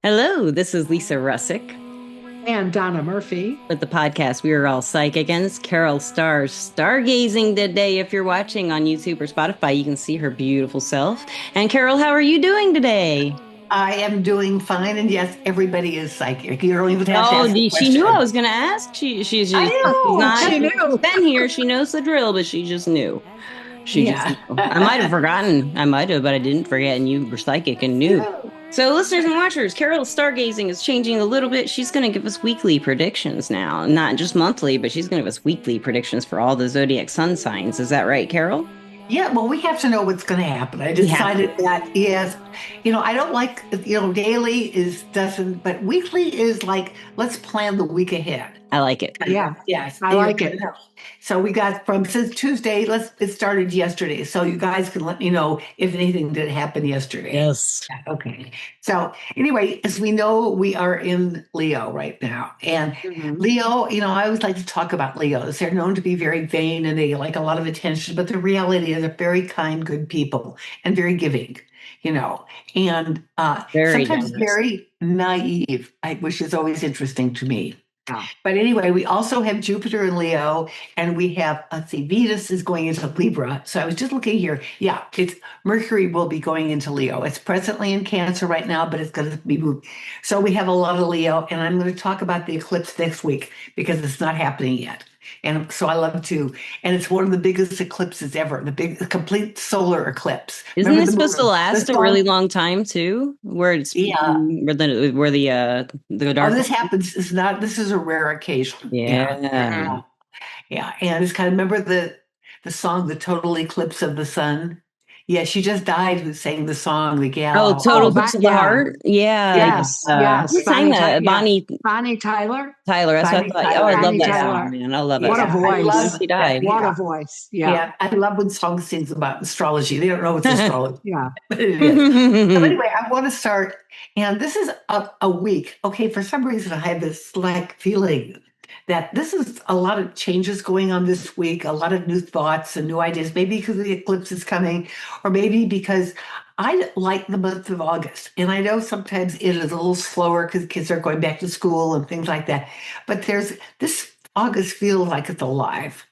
Hello, this is Lisa Russick And Donna Murphy. with the podcast We Are All Psychic, and it's Carol Starr's Stargazing today. If you're watching on YouTube or Spotify, you can see her beautiful self. And Carol, how are you doing today? I am doing fine, and yes, everybody is psychic. You don't even have to Oh, ask the she knew I question. was going to ask. She's I just she's know. not She she's knew. been here. She knows the drill, but she just knew. She just Yeah. knew. I might have forgotten. I might have, but I didn't forget. And you were psychic and knew. So, listeners and watchers, Carol's Stargazing is changing a little bit. She's going to give us weekly predictions now, not just monthly, but she's going to give us weekly predictions for all the zodiac sun signs. Is that right, Carol? Yeah, well, we have to know what's going to happen. I We have decided to. that, yes, I don't like, daily is doesn't, but weekly is like, let's plan the week ahead. I like it. Yeah, Yes. I like it. So we got from since Tuesday, it started yesterday. So you guys can let me know if anything did happen yesterday. Yes. Okay. So anyway, as we know, we are in Leo right now. And Mhm. Leo, I always like to talk about Leos. They're known to be very vain and they like a lot of attention, but the reality is they're very kind, good people and very giving, and Very sometimes generous. very naive, which is always interesting to me. Yeah. But anyway, we also have Jupiter in Leo, and we have, let's see, Venus is going into Libra. So I was just looking here. Yeah, it's Mercury will be going into Leo. It's presently in Cancer right now, but it's going to be moved. So we have a lot of Leo, and I'm going to talk about the eclipse next week because it's not happening yet. And so I love to, and it's one of the biggest eclipses ever, the complete solar eclipse. Isn't Remember this supposed to the last a really sun? long time too? Where it's Yeah. where the Oh, dark. this happens. It's not, this is a rare occasion. Yeah. Yeah. Mhm. Yeah, and it's kind of remember the song "The Total Eclipse of the Sun." Yeah, she just died who sang the song, the Oh, gal. total Oh, eclipse but of the yeah, heart. Yeah. yes, Who yes. sang that? Yeah, Bonnie Bonnie Tyler. Tyler. That's what I Bonnie thought. Oh, I Tyler. love Bonnie that Yeah, song, Tyler. man. I love that What a yeah, song. I When voice. love she that. died. What a Yeah, voice. Yeah, yeah, I love when songs sings about astrology. They don't know it's astrology, yeah. but it is. So anyway, I want to start, and this is a week. Okay, for some reason, I have this like feeling that this is a lot of changes going on this week, a lot of new thoughts and new ideas, maybe because the eclipse is coming, or maybe because I like the month of August. And I know sometimes it is a little slower because kids are going back to school and things like that. But there's this August feels like it's alive.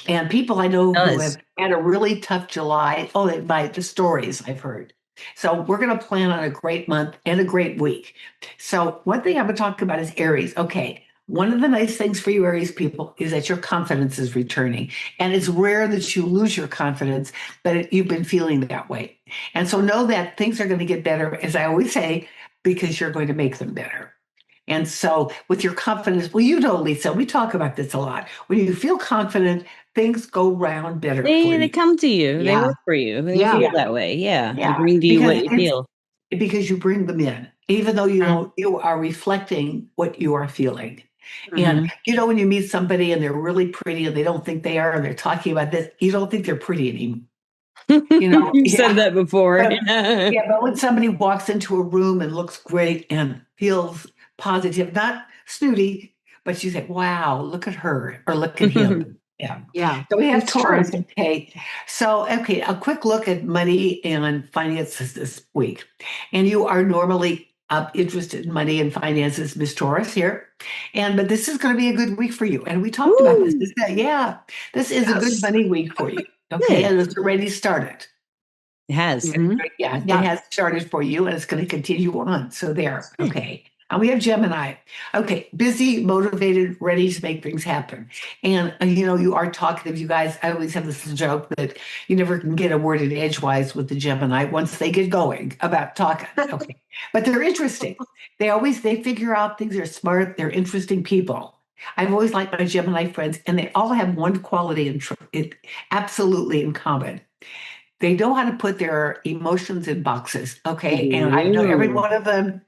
And people I know who Does. have had a really tough July, oh, by the stories I've heard. So we're going to plan on a great month and a great week. So one thing I'm going to talk about is Aries. Okay. One of the nice things for you Aries people is that your confidence is returning. And it's rare that you lose your confidence, but you've been feeling that way. And so know that things are going to get better, as I always say, because you're going to make them better. And so, with your confidence, well, Lisa, we talk about this a lot. When you feel confident, things go round better for They you. come to you. They Yeah, work for you, and you yeah. feel Yeah, that way. Yeah, they yeah, bring to you because what you it's feel. because you bring them in, even though you Mhm. don't, you are reflecting what you are feeling. And Mhm. when you meet somebody and they're really pretty and they don't think they are, and they're talking about this, you don't think they're pretty anymore. You've said Yeah. that before. But yeah, but when somebody walks into a room and looks great and feels positive, not snooty, but you say, wow, look at her or look at him. Yeah. Yeah, So we have it's true. Taurus. Okay. So, okay, a quick look at money and finances this week. And you are normally interested in money and finances, Miss Taurus here. But this is going to be a good week for you. And we talked about this. Woo! Yeah, this is a good Yes. money week for you. Okay. Good. And it's already started. It has. Hmm. Yeah, it Yeah. has started for you and it's going to continue on. So there. Good. Okay. And we have Gemini. Okay. Busy, motivated, ready to make things happen. And, you are talkative. You guys, I always have this joke that you never can get a word in edgewise with the Gemini once they get going about talking. Okay. But they're interesting. They figure out things. They're smart. They're interesting people. I've always liked my Gemini friends, and they all have one quality absolutely in common. They know how to put their emotions in boxes. They Okay. And I know every do. one of them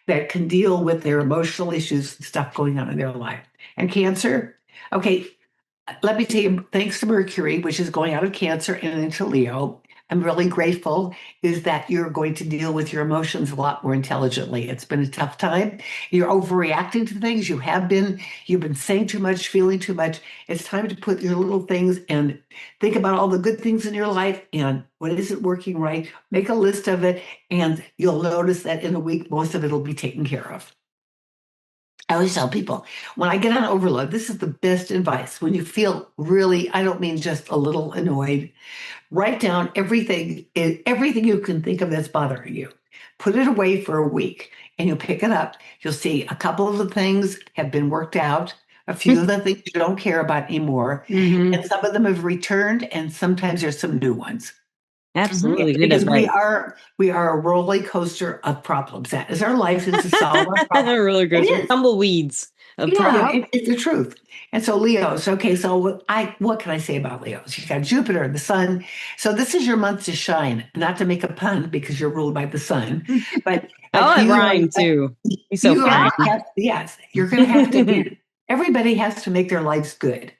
that can deal with their emotional issues and stuff going on in their life. And Cancer, okay, let me tell you, thanks to Mercury, which is going out of Cancer and into Leo, I'm really grateful is that you're going to deal with your emotions a lot more intelligently. It's been a tough time. You're overreacting to things. You've been saying too much, feeling too much. It's time to put your little things and think about all the good things in your life and what isn't working right. Make a list of it, and you'll notice that in a week, most of it will be taken care of. I always tell people when I get on overload, this is the best advice. When you feel really, I don't mean just a little annoyed, write down everything you can think of that's bothering you. Put it away for a week and you'll pick it up. You'll see a couple of the things have been worked out. A few of the things you don't care about anymore. Mhm. And some of them have returned, and sometimes there's some new ones. Absolutely. Good Because advice. we are a roller coaster of problems. That is our life, is to solve our problems. Roller It coaster. is. Tumbleweeds of Yeah, problems. it's the truth. And so Leos, okay, so what can I say about Leos? You got Jupiter, the sun. So this is your month to shine, not to make a pun because you're ruled by the sun, but Oh, it you are rhymed too. He's so you are funny. yes, you're gonna have to be everybody has to make their lives good.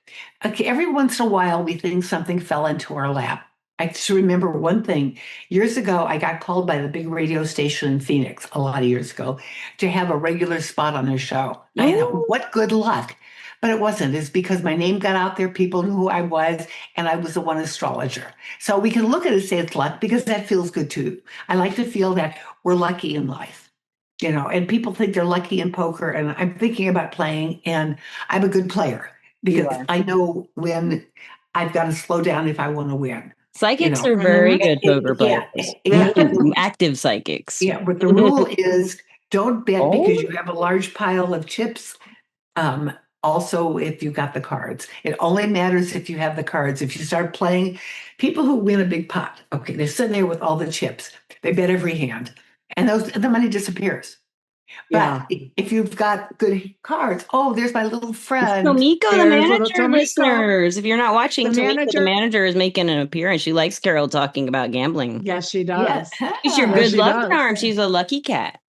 Okay, every once in a while we think something fell into our lap. I just remember one thing. Years ago, I got called by the big radio station in Phoenix a lot of years ago to have a regular spot on their show. I thought, Ooh. what good luck. But it wasn't. It's because my name got out there, people knew who I was, and I was the one astrologer. So we can look at it and say it's luck because that feels good too. I like to feel that we're lucky in life, and people think they're lucky in poker, and I'm thinking about playing, and I'm a good player You because are. I know when I've got to slow down if I want to win. Psychics are very Mhm. good poker Yeah, players. yeah, Active psychics. yeah. But the rule is don't bet Oh, because you have a large pile of chips. Um, Also, if you got the cards, it only matters if you have the cards. If you start playing, people who win a big pot, okay, they're sitting there with all the chips. They bet every hand, and the money disappears. But Yeah. if you've got good cards, oh, there's my little friend. Tomiko the There's little manager, Tomiko, listeners. If you're not watching, the Tomiko the manager. manager is making an appearance. She likes Carol talking about gambling. Yes, she Yeah. does. She's your Yes, good she luck does. charm. She's a lucky cat.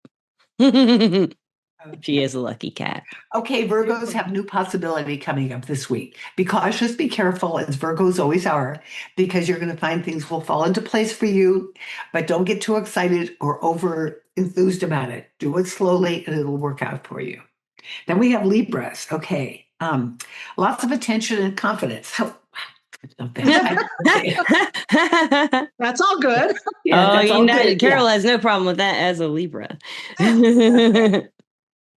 She Okay. is a lucky cat. Okay, Virgos have new possibility coming up this week. Be cautious, be careful, as Virgos always are, because you're going to find things will fall into place for you, but don't get too excited or over enthused about it. Do it slowly and it'll work out for you. Then we have Libras. Okay. Lots of attention and confidence. Not bad. That's all good. Yeah, Oh, that's all good. Carol has no problem with that as a Libra.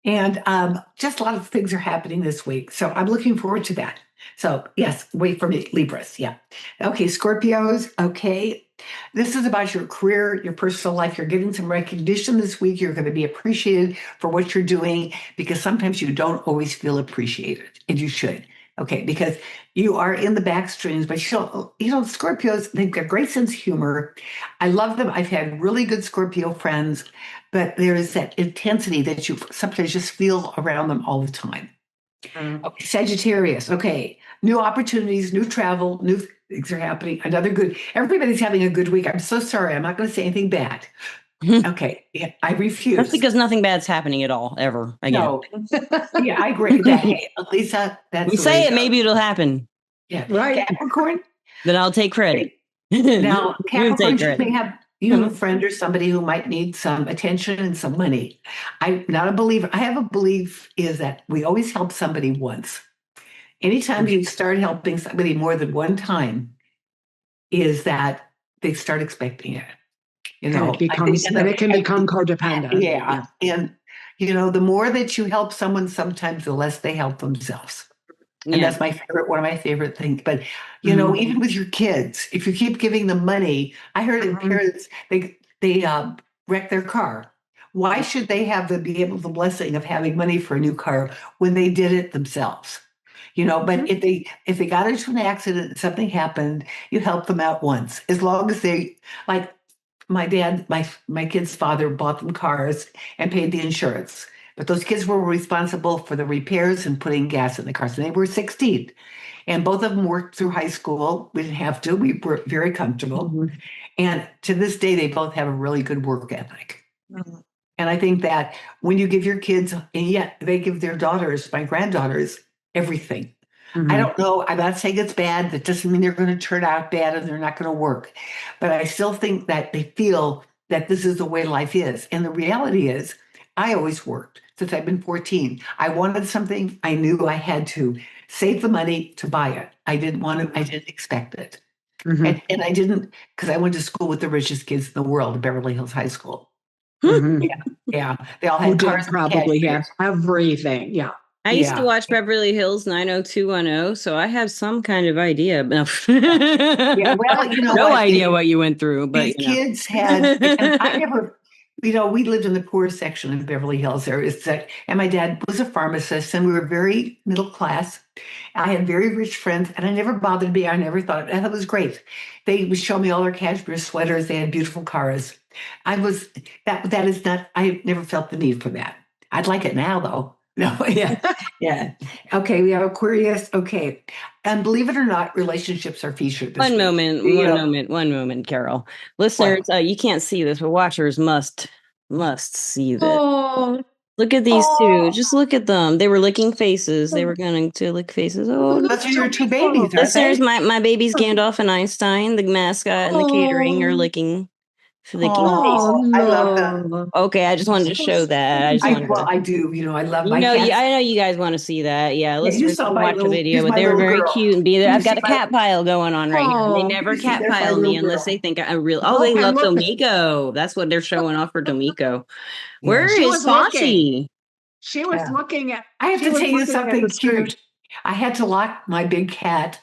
And just a lot of things are happening this week. So I'm looking forward to that. So, yes, wait for me, Libras. Yeah. Okay, Scorpios. Okay. This is about your career, your personal life. You're getting some recognition this week. You're going to be appreciated for what you're doing because sometimes you don't always feel appreciated, and you should. Okay, because you are in the back streams, but Scorpios, they've got great sense of humor. I love them. I've had really good Scorpio friends, but there is that intensity that you sometimes just feel around them all the time. Okay, Sagittarius. Okay, new opportunities, new travel, new things are happening. Another good. Everybody's having a good week. I'm so sorry. I'm not going to say anything bad. Okay, yeah, I refuse. That's because nothing bad's happening at all, ever again. No. Yeah, I agree with that. Hey, Lisa, that's We the way say to it, go. maybe it'll happen. Yeah. Right. Capricorn. Then I'll take credit. Now, You take Capricorn, credit. you have a friend or somebody who might need some attention and some money. I'm not a believer. I have a belief is that we always help somebody once. Anytime you start helping somebody more than one time, is that they start expecting it. And it I think, becomes, and it can become codependent. yeah, and the more that you help someone, sometimes the less they help themselves. And Yeah. that's one of my favorite things. But Mhm. even with your kids, if you keep giving them money, I heard of Mhm. parents they wreck their car. Why should they have the blessing of having money for a new car when they did it themselves? But if they got into an accident and something happened, you help them out once, as long as they like my dad, my kid's father bought them cars and paid the insurance. But those kids were responsible for the repairs and putting gas in the cars. And they were 16. And both of them worked through high school. We didn't have to. We were very comfortable. Mhm. And to this day, they both have a really good work ethic. Mhm. And I think that when you give your kids, and yet they give their daughters, my granddaughters, everything. Mhm. I don't know. I'm not saying it's bad. That doesn't mean they're going to turn out bad and they're not going to work. But I still think that they feel that this is the way life is. And the reality is, I always worked since I've been 14. I wanted something. I knew I had to save the money to buy it. I didn't expect it. Mhm. And I didn't, because I went to school with the richest kids in the world, Beverly Hills High School. Mhm. Yeah. Yeah. They all Who had did cars and probably have cashmeres. everything. Yeah. I used to Yeah. watch Beverly Hills 90210, so I have some kind of idea. No, Yeah. Well, you know no what? idea what you went through, but These kids had, and I never, we lived in the poorest section of Beverly Hills there. It's that, and my dad was a pharmacist, and we were very middle class. I had very rich friends, and I never bothered me. I never thought, I thought it was great. They would show me all their cashmere sweaters. They had beautiful cars. I was, that is not, I never felt the need for that. I'd like it now, though. No, yeah, yeah. Okay, we have Aquarius. Okay. And believe it or not, relationships are featured this One week. moment, You one know, moment, one moment, Carol. what? Listeners, you can't see this, but watchers must see this. Oh, Look at these two. Oh, Just look at them. They were licking faces. They were going to lick faces. Oh, those are your two babies, aren't listeners, they? my baby's Gandalf and Einstein, the mascot and the catering are oh, licking oh Oh, faces. I love them. no. Okay, I just wanted to So show that. I just wanted Well, to. I do. You know, I love You my know, cats. I know you guys want to see that. Yeah, Yeah, you listeners saw can my watch the little. video, Here's but my they were little very girl. cute and be there. Can you I've see got a my? cat pile going on right now. They Oh, never You see, cat that's my pile me little unless they girl. think I real. Oh, look they and love look. Domiko. That's what they're showing off for Domiko. Yeah. Where She is was looking. Fauci? She was Yeah. looking at. I have She to was tell you looking at the something street. cute. I had to lock my big cat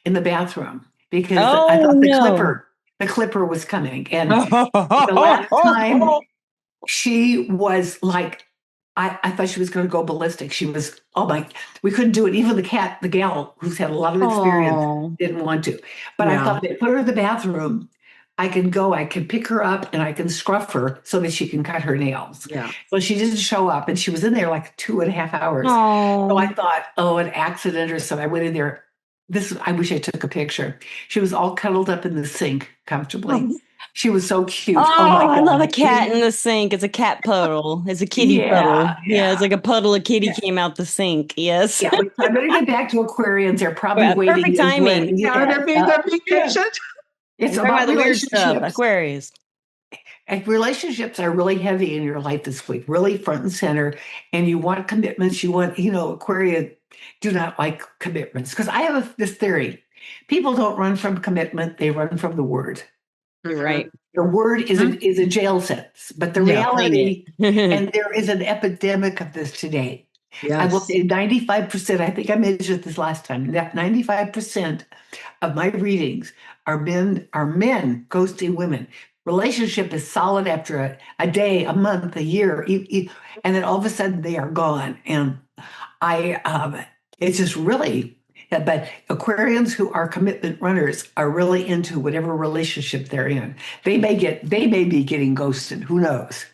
in the bathroom because I Oh thought no. the clipper was coming, and the last time she was like, I thought she was going to go ballistic. She was, oh my, we couldn't do it. Even the gal who's had a lot of experience Oh, didn't want to. But I yeah, thought if I put her in the bathroom, I can pick her up and I can scruff her so that she can cut her nails. yeah. So she didn't show up and she was in there like 2.5 hours. So I Oh. thought, oh, an accident or something. I went in there. I wish I took a picture. She was all cuddled up in the sink comfortably. She was so Oh, cute. Oh my I love a God. cat in the sink. It's a cat puddle. It's a kitty puddle. Yeah, Yeah, it's yeah. like a puddle of kitty Yeah. came out the sink. Yes. Yeah, I'm going to get back to Aquarians. They're probably Well, perfect waiting and timing. Yeah, yeah, they're being yeah. patient. It's Talk about about the weird stuff. relationships. Aquarius. And relationships are really heavy in your life this week, really front and center. And you want commitments. You want, Aquarian do not like commitments. Because I have this theory. People don't run from commitment, they run from the word. You're right. The word is Mhm. is a jail sentence, but the Yeah. Claim reality, it. and there is an epidemic of this today. I will Yes. say 95%, I think I mentioned this last time, that 95% of my readings are men ghosting women. Relationship is solid after a day, a month, a year, and then all of a sudden they are gone. And it's just really, yeah, but Aquarians who are commitment runners are really into whatever relationship they're in. They may be getting ghosted. Who knows?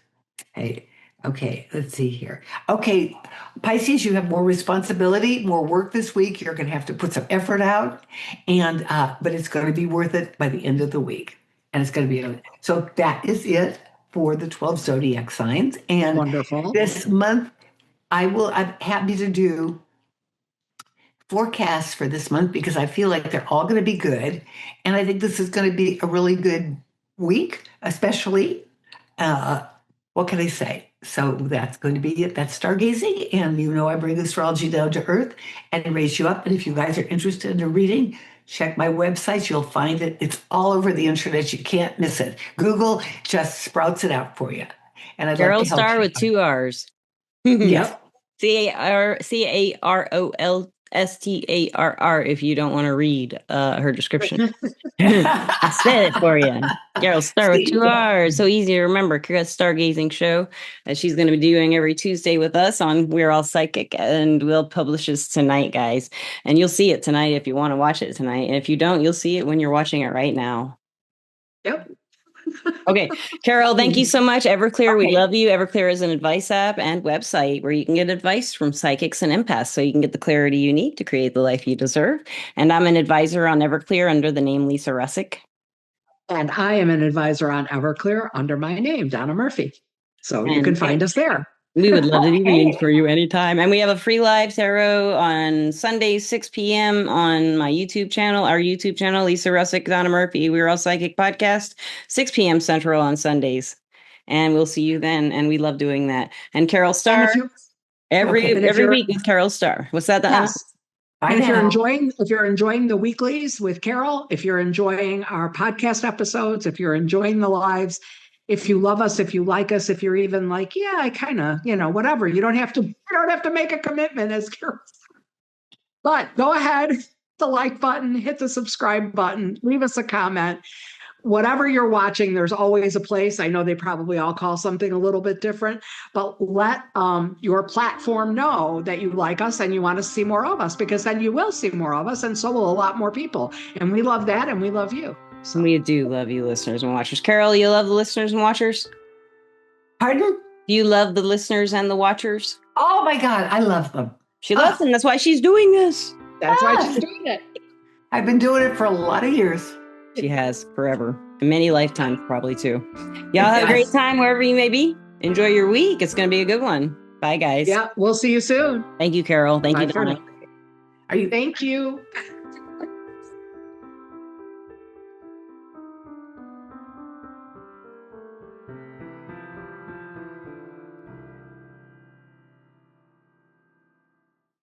Hey, okay, let's see here. Okay, Pisces, you have more responsibility, more work this week. You're going to have to put some effort out, and but it's going to be worth it by the end of the week, and it's going to be so. That is it for the 12 zodiac signs, and Wonderful. this month I'm happy to do forecasts for this month because I feel like they're all going to be good, and I think this is going to be a really good week, especially. Uh, what can I say? So that's going to be it. That's stargazing. And I bring astrology down to earth and raise you up. And if you guys are interested in a reading, check my website. You'll find it. It's all over the internet. You can't miss it. Google just sprouts it out for you. And I'd love Carol to help Starr you. with two R's. Yes. Carolstarr if you don't want to read her description. I said it for you. Carol Starr with See, two yeah. R's. So easy to remember. Carol's Stargazing show that she's going to be doing every Tuesday with us on We're All Psychic, and we'll publish this tonight, guys. And you'll see it tonight if you want to watch it tonight. And if you don't, you'll see it when you're watching it right now. Yep. Okay, Carol, thank you so much. Everclear, we Okay. love you. Everclear is an advice app and website where you can get advice from psychics and empaths so you can get the clarity you need to create the life you deserve. And I'm an advisor on Everclear under the name Lisa Russick. And I am an advisor on Everclear under my name, Donna Murphy. So you can find us there. We would love to do readings Hey. for you anytime. And we have a free live tarot on Sundays, 6 p.m. on my YouTube channel, our YouTube channel, Lisa Russick, Donna Murphy. We're All Psychic Podcast, 6 p.m. Central on Sundays. And we'll see you then. And we love doing that. And Carol And Starr, if you, every and if every you're, week with Carol Starr. What's that, Donna? yes. Bye And if now. you're enjoying the weeklies with Carol, if you're enjoying our podcast episodes, if you're enjoying the lives, if you love us, if you like us, if you're even like, yeah, I kind of, whatever. You don't have to make a commitment as Carol. But go ahead, hit the like button, hit the subscribe button, leave us a comment. Whatever you're watching, there's always a place. I know they probably all call something a little bit different, but let your platform know that you like us and you want to see more of us, because then you will see more of us, and so will a lot more people. And we love that, and we love you. So we do love you, listeners and watchers. Carol, you love the listeners and watchers? Pardon? You love the listeners and the watchers? Oh my God, I love them. She loves them. That's why she's doing this. That's why she's doing it. I've been doing it for a lot of years. She has forever. Many lifetimes, probably too. Y'all have a great time wherever you may be. Enjoy your week. It's going to be a good one. Bye, guys. Yeah, we'll see you soon. Thank you, Carol. Thank you, Bye for Donna. now. Thank you.